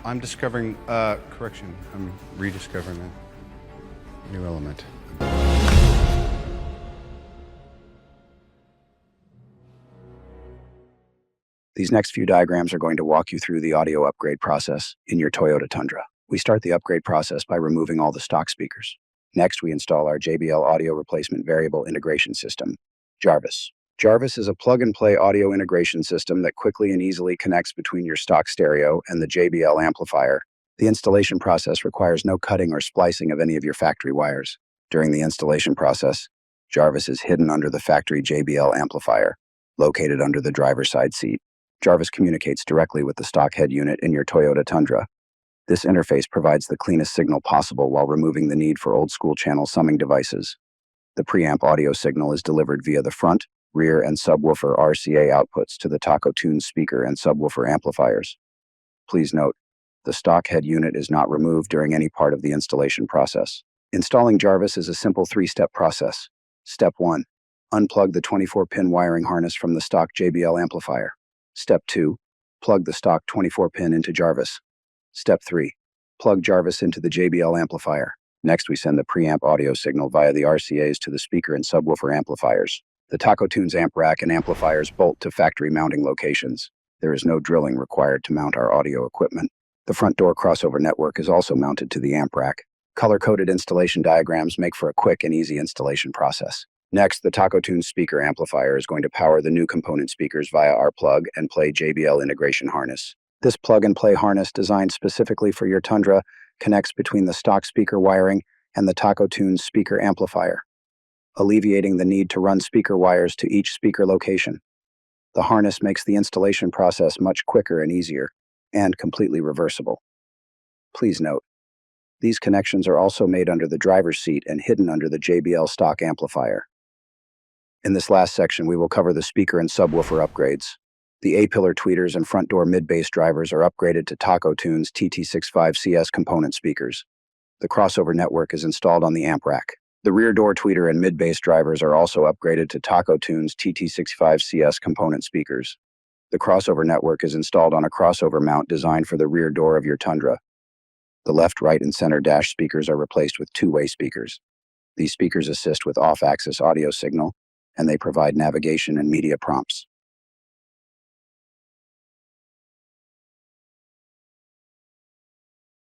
I'm discovering, correction, I'm rediscovering a new element. These next few diagrams are going to walk you through the audio upgrade process in your Toyota Tundra. We start the upgrade process by removing all the stock speakers. Next, we install our JBL Audio Replacement Variable Integration System, Jarvis. Jarvis is a plug-and-play audio integration system that quickly and easily connects between your stock stereo and the JBL amplifier. The installation process requires no cutting or splicing of any of your factory wires. During the installation process, Jarvis is hidden under the factory JBL amplifier, located under the driver's side seat. Jarvis communicates directly with the stock head unit in your Toyota Tundra. This interface provides the cleanest signal possible while removing the need for old-school channel summing devices. The preamp audio signal is delivered via the front, rear, and subwoofer RCA outputs to the Taco Tunes speaker and subwoofer amplifiers. Please note, the stock head unit is not removed during any part of the installation process. Installing Jarvis is a simple three-step process. Step 1. Unplug the 24-pin wiring harness from the stock JBL amplifier. Step 2. Plug the stock 24-pin into Jarvis. Step 3. Plug Jarvis into the JBL amplifier. Next, we send the preamp audio signal via the RCAs to the speaker and subwoofer amplifiers. The Taco Tunes amp rack and amplifiers bolt to factory mounting locations. There is no drilling required to mount our audio equipment. The front door crossover network is also mounted to the amp rack. Color-coded installation diagrams make for a quick and easy installation process. Next, the Taco Tunes speaker amplifier is going to power the new component speakers via our plug and play JBL integration harness. This plug-and-play harness, designed specifically for your Tundra, connects between the stock speaker wiring and the Taco Tunes speaker amplifier, alleviating the need to run speaker wires to each speaker location. The harness makes the installation process much quicker and easier, and completely reversible. Please note, these connections are also made under the driver's seat and hidden under the JBL stock amplifier. In this last section, we will cover the speaker and subwoofer upgrades. The A-pillar tweeters and front door mid-bass drivers are upgraded to Taco Tunes TT65 CS component speakers. The crossover network is installed on the amp rack. The rear door tweeter and mid-bass drivers are also upgraded to Taco Tunes TT65 CS component speakers. The crossover network is installed on a crossover mount designed for the rear door of your Tundra. The left, right, and center dash speakers are replaced with two-way speakers. These speakers assist with off-axis audio signal, and they provide navigation and media prompts.